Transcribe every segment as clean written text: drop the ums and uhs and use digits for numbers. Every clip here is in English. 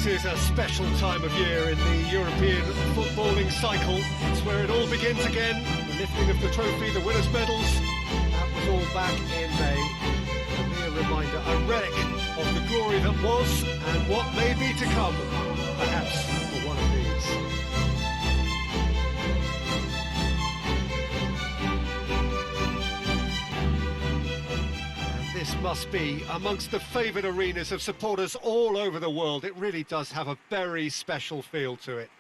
This is a special time of year in the European footballing cycle. It's where it all begins again. The lifting of the trophy, the winners' medals. That was all back in May. A mere reminder, a relic of the glory that was and what may be to come, perhaps for one of these. This must be amongst the favoured arenas of supporters all over the world. It really does have a very special feel to it.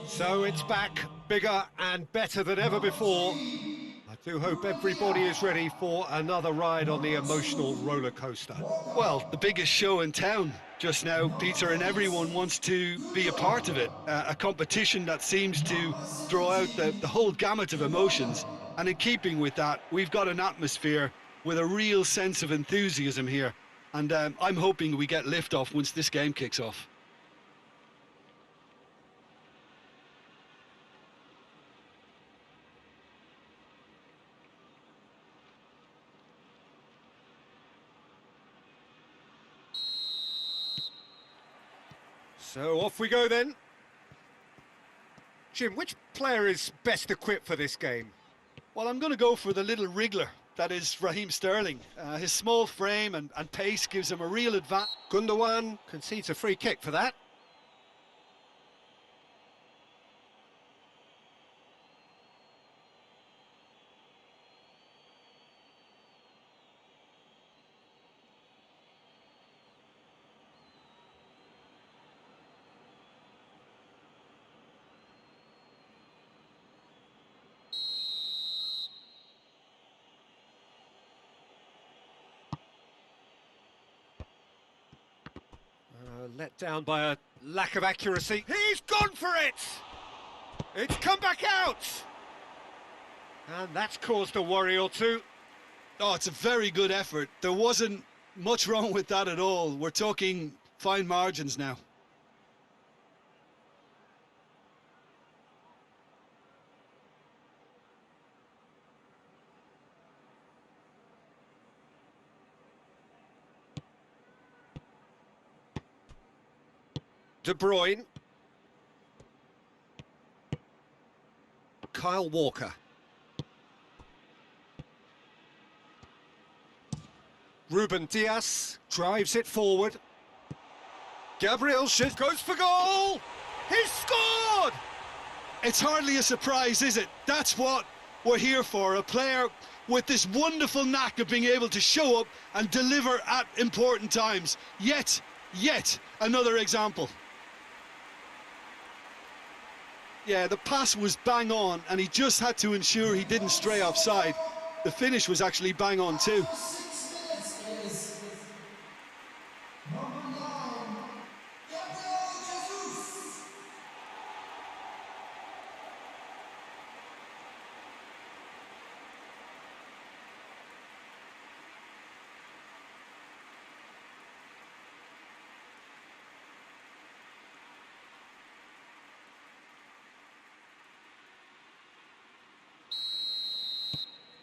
So it's back, bigger and better than ever before. I do hope everybody is ready for another ride on the emotional roller coaster. Well, the biggest show in town just now, Peter, and everyone wants to be a part of it. A competition that seems to draw out the whole gamut of emotions. And in keeping with that, we've got an atmosphere with a real sense of enthusiasm here. And I'm hoping we get liftoff once this game kicks off. So off we go then. Jim, which player is best equipped for this game? Well, I'm going to go for the little wriggler. That is Raheem Sterling. His small frame and pace gives him a real advantage. Gundogan concedes a free kick for that. Let down by a lack of accuracy. He's gone for it! It's come back out! And that's caused a worry or two. Oh, it's a very good effort. There wasn't much wrong with that at all. We're talking fine margins now. De Bruyne. Kyle Walker. Ruben Dias drives it forward. Gabriel Jesus goes for goal! He's scored! It's hardly a surprise, is it? That's what we're here for. A player with this wonderful knack of being able to show up and deliver at important times. Yet another example. Yeah, the pass was bang on, and he just had to ensure he didn't stray offside. The finish was actually bang on too.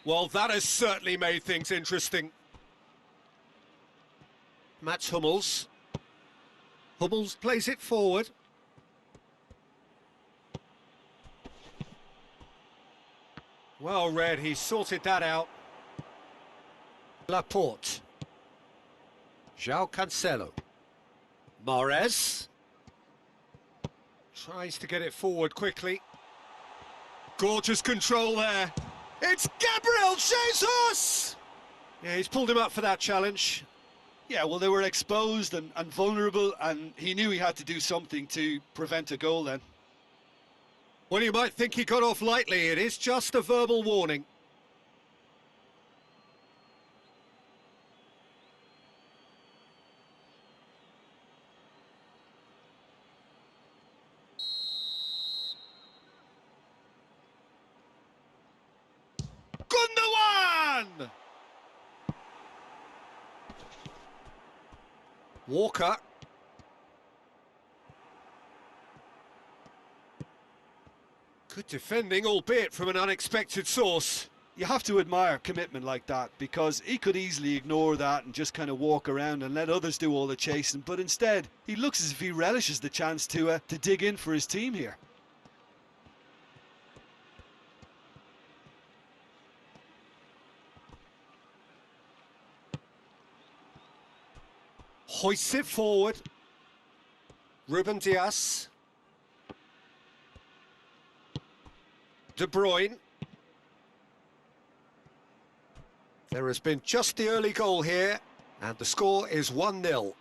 Well, that has certainly made things interesting. Mats Hummels. Hummels plays it forward. Well read, he sorted that out. Laporte. João Cancelo. Mahrez. Tries to get it forward quickly. Gorgeous control there. It's Gabriel Jesus! Yeah, he's pulled him up for that challenge. Yeah, well, they were exposed and vulnerable, and he knew he had to do something to prevent a goal then. Well, you might think he got off lightly. It is just a verbal warning. Gundogan! Walker. Good defending, albeit from an unexpected source. You have to admire commitment like that, because he could easily ignore that and just kind of walk around and let others do all the chasing, but instead he looks as if he relishes the chance to dig in for his team here. Hoists it forward. Ruben Dias. De Bruyne. There has been just the early goal here, and the score is 1-0.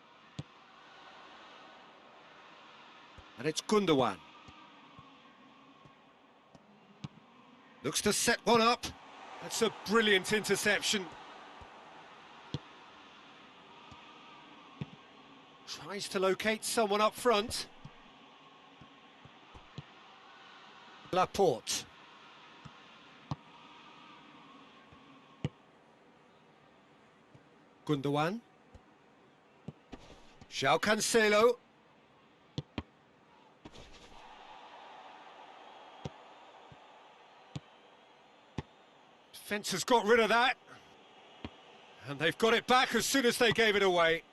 And it's Gundogan. Looks to set one up. That's a brilliant interception. Tries to locate someone up front. Laporte. Gundogan. João Cancelo. Defence has got rid of that. And they've got it back as soon as they gave it away.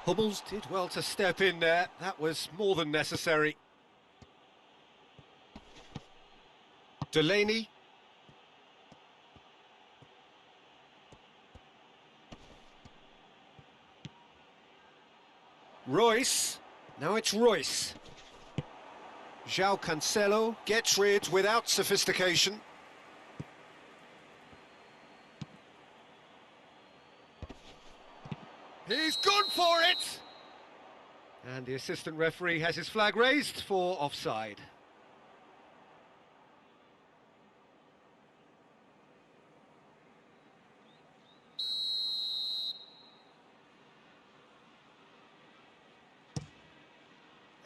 Hummels did well to step in there. That was more than necessary. Delaney. Royce. Now it's Royce. João Cancelo gets rid without sophistication. He's gone for it! And the assistant referee has his flag raised for offside.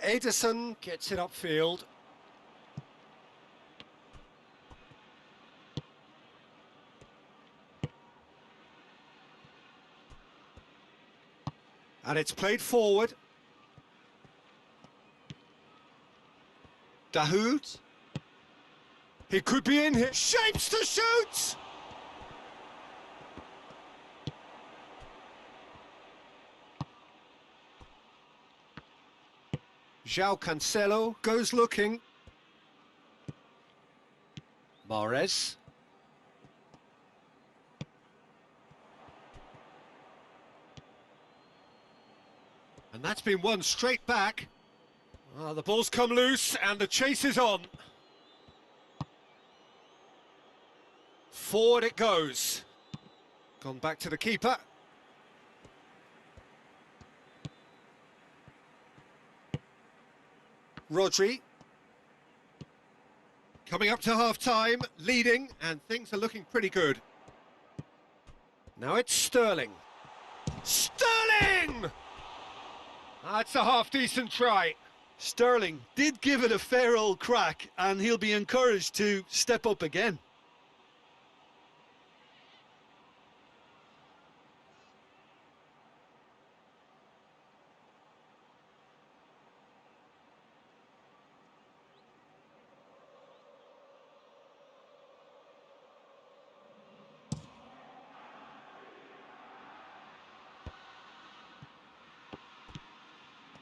Ederson gets it upfield. And it's played forward. Dahoud. He could be in here. Shapes to shoot! João Cancelo goes looking. Mahrez. And that's been won straight back. The ball's come loose and the chase is on. Forward it goes. Gone back to the keeper. Rodri. Coming up to half-time, leading, and things are looking pretty good. Now it's Sterling. Sterling! That's a half-decent try. Sterling did give it a fair old crack, and he'll be encouraged to step up again.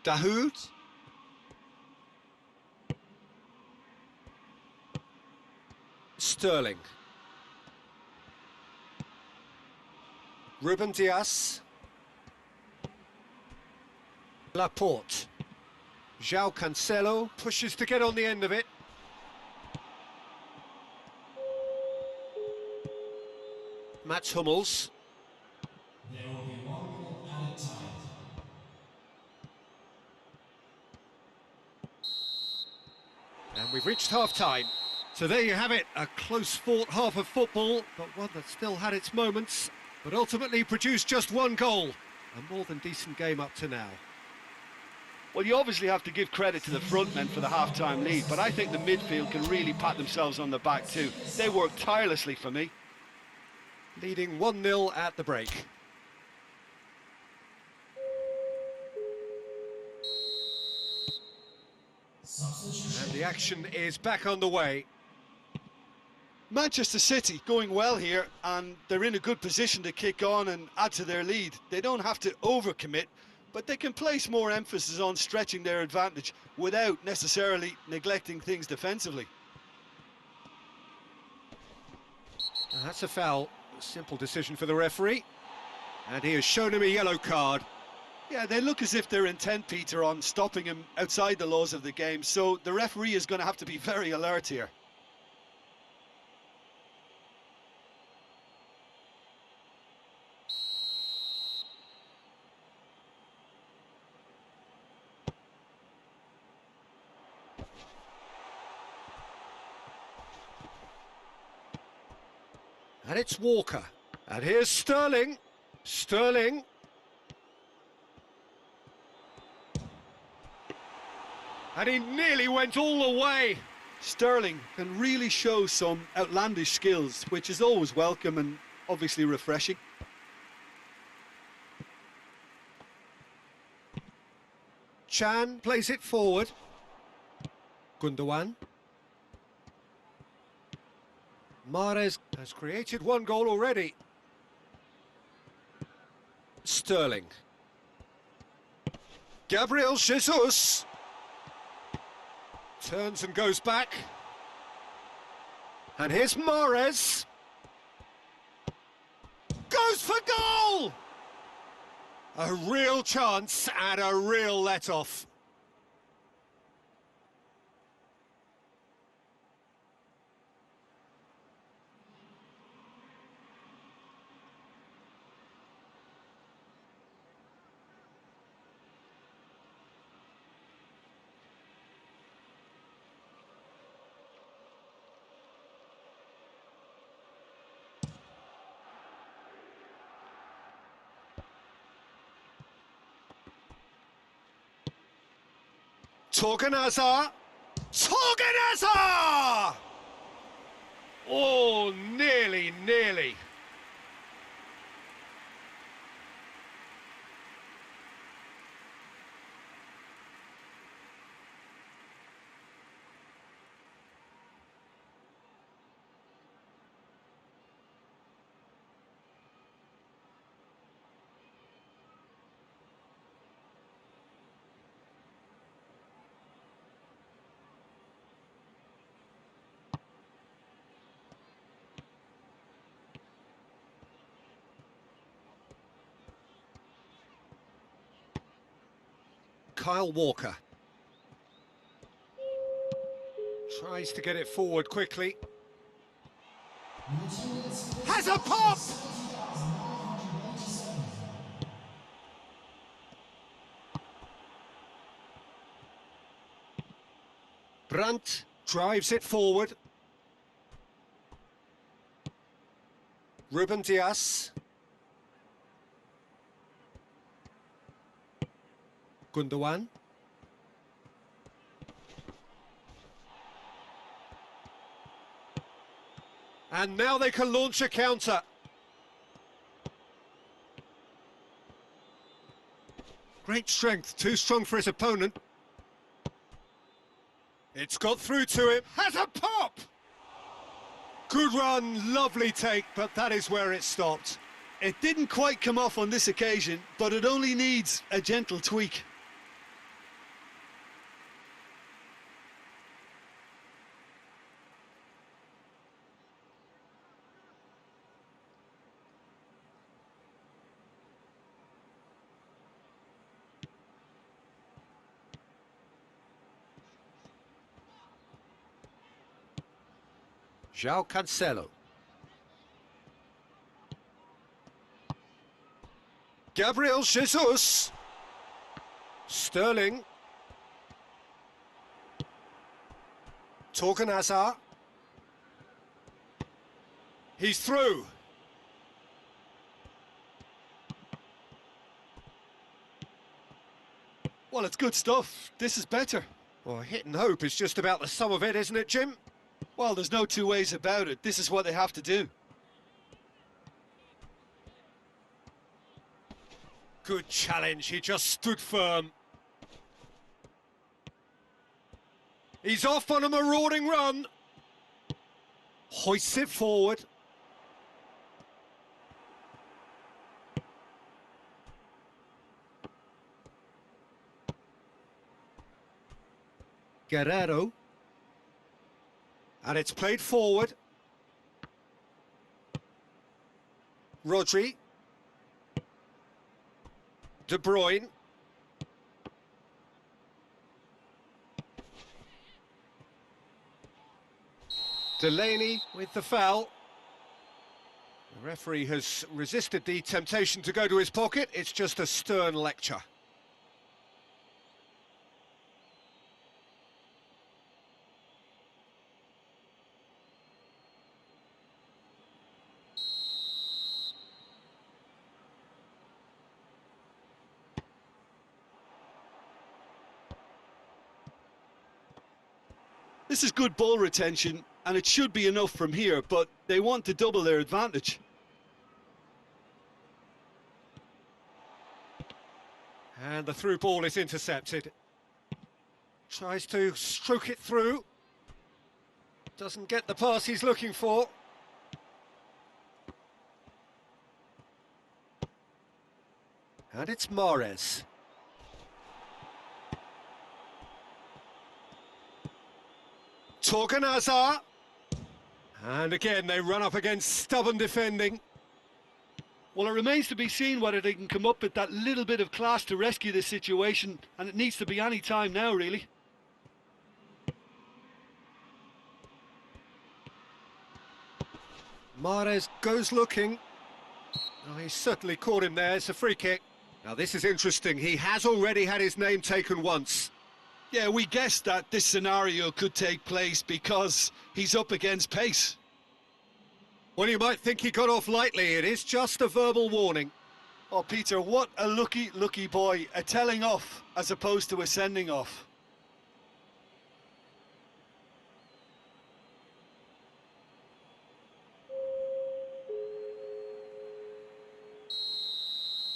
Dahoud. Sterling. Ruben Dias. Laporte. João Cancelo pushes to get on the end of it. Mats Hummels. There will be 1 minute added time. And we've reached half-time. So there you have it, a close-fought half of football, but one that still had its moments, but ultimately produced just one goal. A more than decent game up to now. Well, you obviously have to give credit to the front men for the half-time lead, but I think the midfield can really pat themselves on the back too. They worked tirelessly for me. Leading 1-0 at the break. And the action is back on the way. Manchester City going well here, and they're in a good position to kick on and add to their lead. They don't have to overcommit, but they can place more emphasis on stretching their advantage without necessarily neglecting things defensively. And that's a foul. A simple decision for the referee. And he has shown him a yellow card. Yeah, they look as if they're intent, Peter, on stopping him outside the laws of the game, so the referee is going to have to be very alert here. And it's Walker. And here's Sterling. Sterling. And he nearly went all the way. Sterling can really show some outlandish skills, which is always welcome and obviously refreshing. Chan plays it forward. Gundogan. Mahrez has created one goal already. Sterling. Gabriel Jesus. Turns and goes back. And here's Mahrez. Goes for goal! A real chance and a real let-off. Torgan Hazard! Torgan Hazard! Oh, nearly, nearly. Kyle Walker. Tries to get it forward quickly. Has a pop! Brandt drives it forward. Ruben Dias. Gundogan. And now they can launch a counter. Great strength, too strong for his opponent. It's got through to him. Has a pop! Good run, lovely take, but that is where it stopped. It didn't quite come off on this occasion, but it only needs a gentle tweak. João Cancelo. Gabriel Jesus. Sterling. Torgan Hazard. He's through. Well, it's good stuff. This is better. Well, hit and hope is just about the sum of it, isn't it, Jim? Well, there's no two ways about it. This is what they have to do. Good challenge, he just stood firm. He's off on a marauding run. Hoists it forward. Guerrero. And it's played forward. Rodri. De Bruyne. Delaney with the foul. The referee has resisted the temptation to go to his pocket. It's just a stern lecture. This is good ball retention, and it should be enough from here, but they want to double their advantage. And the through ball is intercepted. Tries to stroke it through. Doesn't get the pass he's looking for. And it's Mahrez. Torgan Hazard. And again, they run up against stubborn defending. Well, it remains to be seen whether they can come up with that little bit of class to rescue this situation, and it needs to be any time now, really. Mahrez goes looking. Oh, he's certainly caught him there. It's a free kick. Now, this is interesting. He has already had his name taken once. Yeah, we guessed that this scenario could take place because he's up against pace. Well, you might think he got off lightly. It is just a verbal warning. Oh, Peter, what a lucky boy. A telling off as opposed to a sending off.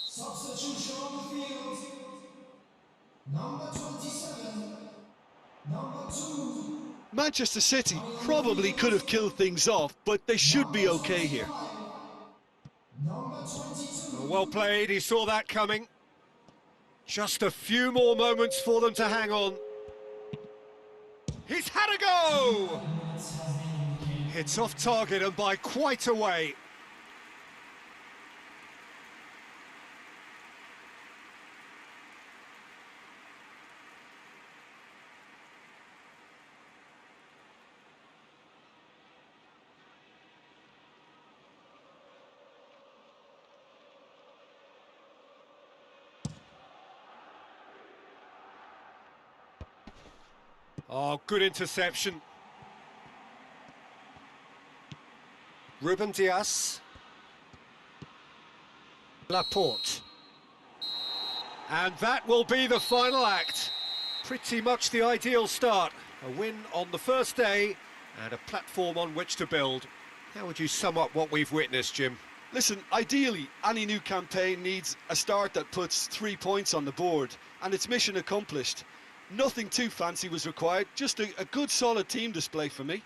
Substitution on the field. Number 27. Number 2. Manchester City probably could have killed things off, but they should be okay here. Number 22. Well played, he saw that coming. Just a few more moments for them to hang on. He's had a go! Hits off target and by quite a way. Oh, good interception. Ruben Dias. Laporte. And that will be the final act. Pretty much the ideal start. A win on the first day and a platform on which to build. How would you sum up what we've witnessed, Jim? Listen, ideally, any new campaign needs a start that puts 3 points on the board, and it's mission accomplished. Nothing too fancy was required, just a good solid team display for me.